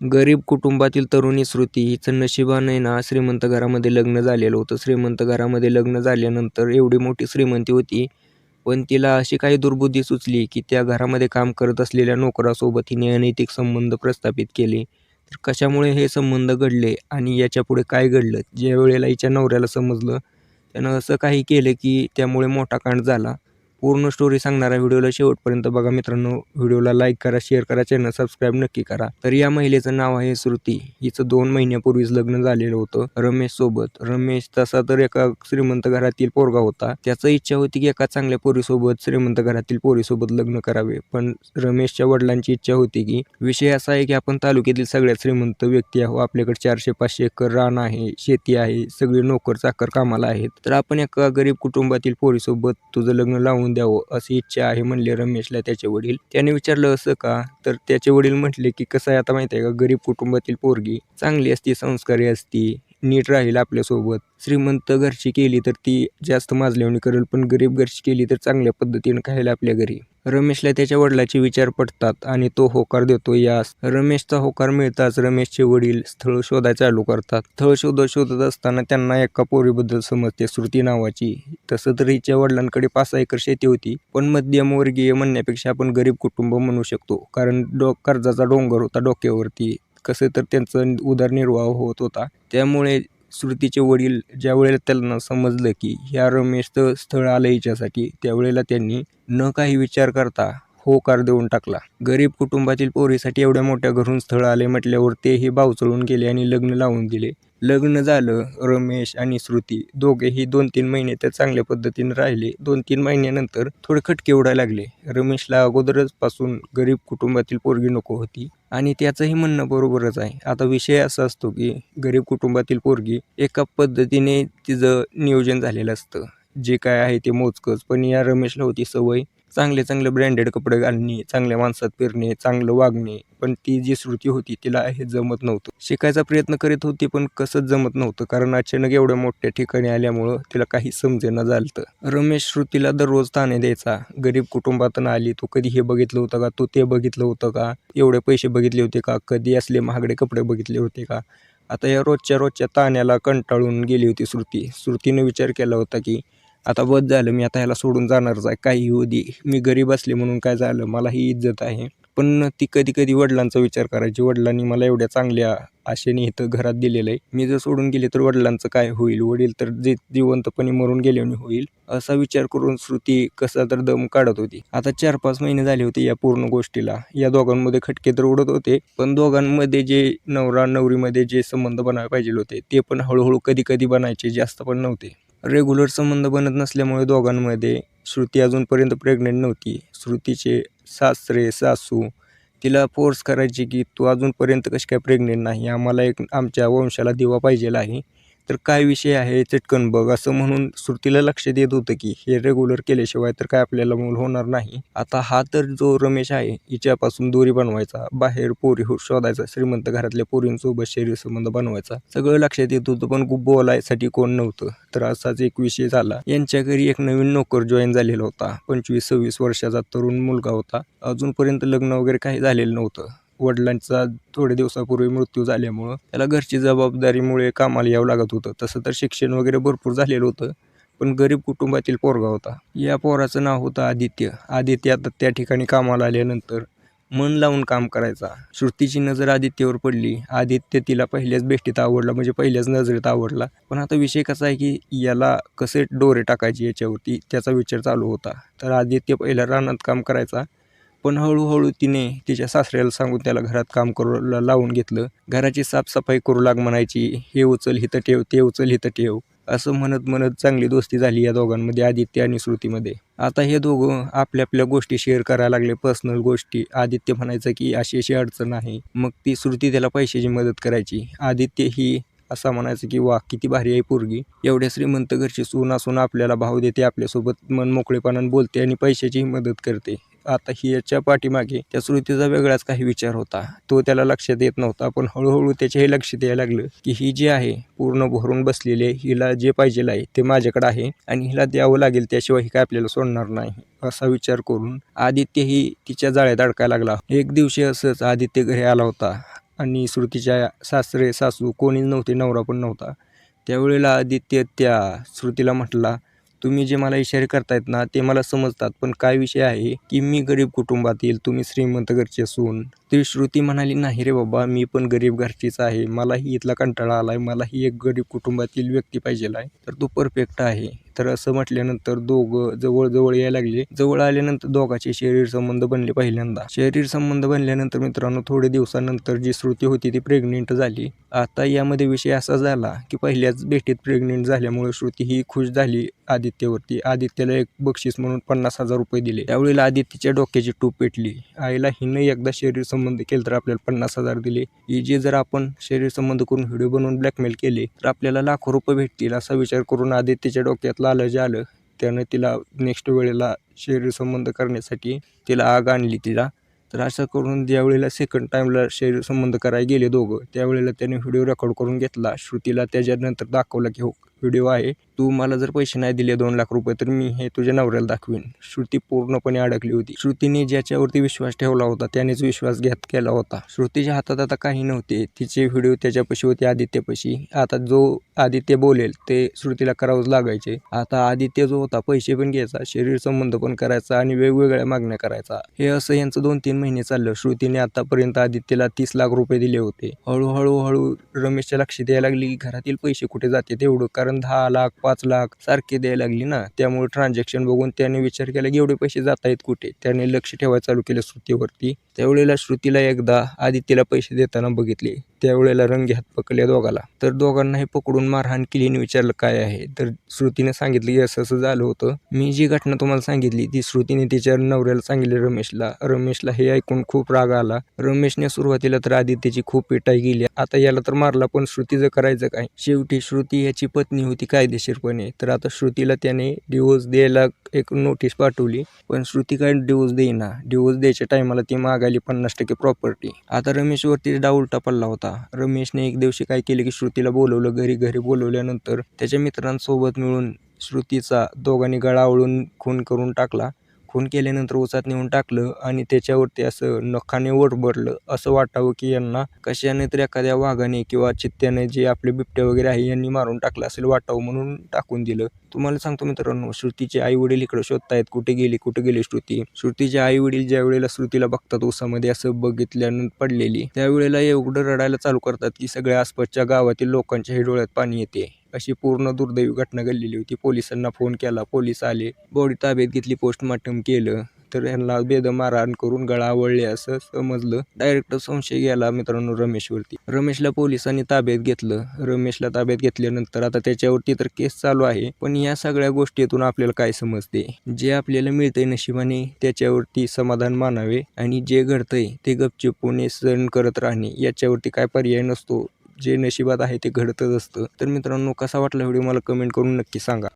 गरीब कुटुंबातील तरुणी श्रुती हिचं नशिबाने ना श्रीमंत घरामध्ये लग्न झालेलं होतं. श्रीमंत घरामध्ये लग्न झाल्यानंतर एवढी मोठी श्रीमंती होती, पण तिला अशी काही दुर्बुद्धी सुचली, की त्या घरामध्ये काम करत असलेल्या नोकरासोबत हिने अनैतिक संबंध प्रस्थापित केले. तर कशामुळे हे संबंध घडले आणि याच्यापुढे काय घडलं? ज्या वेळेला हिच्या नवऱ्याला समजलं, त्यानं असं काही केलं, की त्यामुळे मोठा कांड झाला. पूर्ण स्टोरी सांगणारा व्हिडिओला शेवटपर्यंत बघा मित्रांनो. व्हिडिओला लाईक करा, शेअर करा, चॅनल सबस्क्राईब नक्की करा. तर या महिलेचं नाव आहे श्रुती. हिचं 2 महिन्यापूर्वीच लग्न झालेलं होतं रमेश सोबत. रमेश तसा तर एका श्रीमंत घरातील पोरगा होता. त्याचं इच्छा होती की एका चांगल्या पोरीसोबत, श्रीमंत घरातील पोरीसोबत लग्न करावे. पण रमेशच्या वडिलांची इच्छा होती की विषय असा आहे की आपण तालुक्यातील सगळ्यात श्रीमंत व्यक्ती आहोत. आपल्याकडे 400-500 एकर रान आहे, शेती आहे, सगळे नोकर चाकर कामाला आहेत. तर आपण एका गरीब कुटुंबातील पोरीसोबत तुझं लग्न लावून द्यावं अशी इच्छा आहे म्हणले रमेशला त्याचे वडील. त्याने विचारलं असं का? तर त्याचे वडील म्हटले की कसं आहे आता माहिती आहे का, गरीब कुटुंबातील पोरगी चांगली असती, संस्कारी असती, नीट राहील आपल्यासोबत. श्रीमंत घरची केली तर ती जास्त माजल्यावणी करेल, पण गरीब घरची केली तर चांगल्या पद्धतीने खायला आपल्या घरी. रमेशला त्याच्या वडिलाचे विचार पटतात आणि तो होकार देतो यास. रमेशचा होकार मिळताच रमेशचे वडील स्थळ शोधायला चालू करतात. स्थळ शोधत असताना त्यांना एका पोरीबद्दल समजते, श्रुती नावाची. तसं तर हिच्या वडिलांकडे 5 एकर शेती होती, पण मध्यमवर्गीय म्हणण्यापेक्षा आपण गरीब कुटुंब म्हणू शकतो, कारण कर्जाचा डोंगर होता डोक्यावरती. कसं तर त्यांचा उदरनिर्वाह होत होता. त्यामुळे श्रुतीचे वडील ज्या वेळेला त्यांना समजलं की ह्या रमेशचं स्थळ आलं हिच्यासाठी, त्यावेळेला त्यांनी न काही विचार करता होकार देऊन टाकला. गरीब कुटुंबातील पोरीसाठी एवढ्या मोठ्या घरून स्थळ आले म्हटल्यावर तेही बावचळून गेले आणि लग्न लावून दिले. लग्न झालं. रमेश आणि श्रुती दोघेही 2-3 महिने तर चांगल्या पद्धतीने राहिले. 2-3 महिन्यानंतर थोडे खटके उडायला लागले. रमेशला अगोदरच पासून गरीब कुटुंबातील पोरगी नको होती आणि त्याचंही म्हणणं बरोबरच आहे. आता विषय असा असतो की गरीब कुटुंबातील पोरगी एका पद्धतीने तिचं नियोजन झालेलं असतं, जे काय आहे ते मोजकंच. पण या रमेशला होती सवय चांगले ब्रँडेड कपडे घालणे, चांगल्या माणसात फिरणे, चांगलं वागणे. पण ती जी श्रुती होती तिला हे जमत नव्हतं. शिकायचा प्रयत्न करीत होती पण कसंच जमत नव्हतं, कारण अचानक एवढ्या मोठ्या ठिकाणी आल्यामुळं तिला काही समजेना झालतं. रमेश श्रुतीला दररोज ताणे द्यायचा. गरीब कुटुंबातून आली, तू कधी हे बघितलं होतं का? तू ते बघितलं होतं का? एवढे पैसे बघितले होते का? कधी असले महागडे कपडे बघितले होते का? आता या रोजच्या ताण्याला कंटाळून गेली होती श्रुती. श्रुतीने विचार केला होता की आता बस झालं, मी आता ह्याला सोडून जाणारच आहे. काही होऊ दे, मी गरीब असले म्हणून काय झालं, मला ही इज्जत आहे. पण ती कधी वडिलांचा विचार करायची. वडिलांनी मला एवढ्या चांगल्या आशेने इथं घरात दिलेलं आहे, मी जर सोडून गेले तर वडिलांचं काय होईल? वडील तर जिवंतपणे मरून गेल्याने होईल, असा विचार करून श्रुती कसा तर दम काढत होती. आता 4-5 महिने झाले होते या पूर्ण गोष्टीला. या दोघांमध्ये खटके तर उडत होते, पण दोघांमध्ये जे नवरा नवरीमध्ये जे संबंध बनायला पाहिजे होते ते पण हळूहळू कधी बनायचे, जास्त पण नव्हते. रेग्युलर संबंध बनत नसल्यामुळे दोघांमध्ये श्रुती अजूनपर्यंत प्रेग्नेंट नव्हती. श्रुतीचे सासरे सासू तिला फोर्स करायची की तू अजूनपर्यंत कशी काय प्रेग्नेंट नाही, आम्हाला एक आमच्या वंशाला दिवा पाहिजेला आहे, तर काय विषय आहे चटकन बघ, असं म्हणून श्रुतीला लक्ष देत होतं की हे रेग्युलर केल्याशिवाय तर काय आपल्याला मूल होणार नाही. आता हा तर जो रमेश आहे हिच्यापासून दोरी बनवायचा, बाहेर पोरी शोधायचा, श्रीमंत घरातल्या पोरींसोबत शरीर संबंध बनवायचा, सगळं लक्षात येत होतं, पण बोलायसाठी कोण नव्हतं. तर असाच एक विषय झाला. यांच्या घरी एक नवीन नोकर जॉईन झालेला होता. 25-26 वर्षाचा तरुण मुलगा होता. अजूनपर्यंत लग्न वगैरे काही झालेलं नव्हतं. वडिलांचा थोड्या दिवसापूर्वी मृत्यू झाल्यामुळं त्याला घरची जबाबदारीमुळे कामाला यावं लागत होतं. तसं तर शिक्षण वगैरे भरपूर झालेलं होतं, पण गरीब कुटुंबातील पोरगा होता. या पोराचं नाव होतं आदित्य. आदित्य आता त्या ठिकाणी कामाला आल्यानंतर मन लावून काम करायचा. श्रुतीची नजर आदित्यवर पडली. आदित्य तिला पहिल्याच भेटीत आवडला, म्हणजे पहिल्याच नजरेत आवडला. पण आता विषय कसा आहे की याला कसे डोरे टाकायचे याच्यावरती त्याचा विचार चालू होता. तर आदित्य पहिल्या रानात काम करायचा, पण हळूहळू तिने तिच्या सासऱ्याला सांगून त्याला घरात काम करू लावून घेतलं. घराची साफसफाई करू लाग म्हणायची, हे उचल इथं ठेव, ते उचल इथं ठेव, असं म्हणत चांगली दोस्ती झाली या दोघांमध्ये, आदित्य आणि श्रुतीमध्ये. आता हे दोघं आपल्या गोष्टी शेअर करायला लागले, पर्सनल गोष्टी. आदित्य म्हणायचं की अशी अडचण आहे, मग ती श्रुती त्याला पैशाची मदत करायची. आदित्य ही असा म्हणायचं की वा किती भारी आहे पोरगी, एवढ्या श्रीमंत घरची सून असून आपल्याला भाव देते, आपल्यासोबत मन मोकळेपणाने बोलते आणि पैशाचीही मदत करते. आता ही याच्या पाठीमागे त्या श्रुतीचा वेगळाच काही विचार होता, तो त्याला लक्षात येत नव्हता. पण हळूहळू त्याच्याही लक्षात यायला लागलं की ही जी आहे पूर्ण भरून बसलेली आहे, हिला जे पाहिजे आहे ते माझ्याकडे आहे आणि हिला द्यावं लागेल, त्याशिवाय ही काय आपल्याला सोडणार नाही, असा विचार करून आदित्यही तिच्या जाळ्यात अडकायला लागला. एक दिवशी असंच आदित्य घरी आला होता आणि श्रुतीच्या सासरे सासू कोणीच नव्हते, नवरा पण नव्हता. त्यावेळेला आदित्य त्या श्रुतीला म्हटला, तुम्ही जे मला इशारे करतायत ना ते मला समजतात, पण काय विषय आहे की मी गरीब कुटुंबातील, तुम्ही श्रीमंत घरचे असून. ती श्रुती म्हणाली, नाही रे बाबा, मी पण गरीब घरचीच आहे, मलाही इथला कंटाळा आलाय, मलाही एक गरीब कुटुंबातील व्यक्ती पाहिजेल आहे, तर तू परफेक्ट आहे. तर असं म्हटल्यानंतर दोघं जवळ यायला लागले. जवळ आल्यानंतर दोघांचे शरीर संबंध बनले पहिल्यांदा. शरीर संबंध बनल्यानंतर मित्रांनो थोडे दिवसानंतर जी श्रुती होती ती प्रेग्नेंट झाली. आता यामध्ये विषय असा झाला की पहिल्याच भेटीत प्रेग्नेंट झाल्यामुळे श्रुती ही खुश झाली आदित्यवरती. आदित्यला एक बक्षीस म्हणून 50,000 रुपये दिले. त्यावेळेला आदित्यच्या डोक्याची टूप पेटली. आईला हिनं एकदा शरीर संबंध केलं तर आपल्याला 50,000 दिले, ही जे जर आपण शरीर संबंध करून व्हिडिओ बनवून ब्लॅकमेल केले तर आपल्याला लाखो रुपये भेटतील, असा विचार करून आदित्यच्या डोक्यात लालच आलं. त्यानं तिला नेक्स्ट वेळेला शरीर संबंध करण्यासाठी तिला आग आणली तिला. तर असं करून ज्यावेळेला सेकंड टाईमला शरीर संबंध करायला गेले दोघं, त्यावेळेला त्याने व्हिडिओ रेकॉर्ड करून घेतला. श्रुतीला त्याच्यानंतर दाखवला की हो व्हिडिओ आहे, तू मला जर पैसे नाही दिले 2 लाख रुपये तर मी हे तुझ्या नवऱ्याला दाखवीन. श्रुती पूर्णपणे अडकली होती. श्रुतीने ज्याच्यावरती विश्वास ठेवला होता त्यानेच विश्वासघात केला होता. श्रुतीच्या हातात आता काही नव्हते. तिचे व्हिडिओ त्याच्यापाशी होते, आदित्यपाशी. आता जो आदित्य बोलेल ते श्रुतीला करावंच लागायचे. आता आदित्य जो होता पैसे पण घ्यायचा, शरीर संबंध पण करायचा आणि वेगवेगळ्या मागण्या करायचा. हे असं यांचं 2-3 महिने चाललं. श्रुतीने आतापर्यंत आदित्यला 30 लाख रुपये दिले होते. हळूहळू रमेशच्या लक्षात यायला लागली की घरातील पैसे कुठे जाते तेवढं, कारण 10 लाख 5 लाख सारखे द्यायला लागली ना. त्यामुळे ट्रान्झॅक्शन बघून त्याने विचार केला की एवढे पैसे जात आहेत कुठे. त्याने लक्ष ठेवायला चालू केलं श्रुतीवरती. त्यावेळेला श्रुतीला एकदा आदित्यला पैसे देताना बघितले. त्यावेळेला रंगे हात पकडले दोघाला. तर दोघांनाही पकडून मारहाण केली आणि विचारलं काय आहे. तर श्रुतीने सांगितलं की असं असं झालं होतं. मी जी घटना तुम्हाला सांगितली ती श्रुतीने तिच्या नवऱ्याला सांगितली रमेशला. रमेशला हे ऐकून खूप राग आला. रमेशने सुरुवातीला तर आदित्यची खूप पिटाई केली. आता याला तर मारला, पण श्रुतीचं करायचं काय. शेवटी श्रुती याची पत्नी होती कायदेशीरपणे. तर आता श्रुतीला त्याने डिवोर्स द्यायला एक नोटीस पाठवली, पण श्रुती काय डिवोर्स देईना. डिवोर्स द्यायच्या टायमाला ती मागायली 50% प्रॉपर्टी. आता रमेशवरती डाव उलटा पडला होता. रमेशने एक दिवशी काय केले की श्रुतीला बोलवलं घरी बोलवल्यानंतर त्याच्या मित्रांसोबत मिळून श्रुतीचा दोघांनी गळा आवळून खून करून टाकला. खून केल्यानंतर उसात नेऊन टाकलं आणि त्याच्यावरती असं नखाने ओरबडलं, असं वाटावं की यांना कशाने तर एखाद्या वाघाने किंवा चित्त्याने जे आपले बिबट्या वगैरे आहे यांनी मारून टाकलं असेल वाटावं म्हणून टाकून दिलं. तुम्हाला सांगतो मित्रांनो, श्रुतीचे आई वडील इकडे शोधतायत कुठे गेली श्रुती. श्रुतीचे आई वडील ज्या वेळेला श्रुतीला बघतात उसामध्ये असं बघितल्यानंतर पडलेली, त्यावेळेला एवढं रडायला चालू करतात की सगळ्या आसपासच्या गावातील लोकांच्याही डोळ्यात पाणी येते. अशी पूर्ण दुर्दैवी घटना घडलेली होती. पोलिसांना फोन केला, पोलीस आले, बॉडी ताब्यात घेतली, पोस्टमार्टम केलं. तर यांना बेदम मारहाण करून गळा आवळले असं समजलं. डायरेक्ट संशय गेला मित्रांनो रमेशवरती. रमेशला पोलिसांनी ताब्यात घेतलं. रमेशला ताब्यात घेतल्यानंतर आता त्याच्यावरती तर केस चालू आहे. पण या सगळ्या गोष्टीतून आपल्याला काय समजते, जे आपल्याला मिळतंय नशिबाने त्याच्यावरती समाधान मानावे आणि जे घडतंय ते गपचूपपणे सहन करत राहणे, याच्यावरती काय पर्याय नसतो. जे नशिबात आहे ते घडतच असतं. तर मित्रांनो, कसा वाटला व्हिडिओ मला कमेंट करून नक्की सांगा.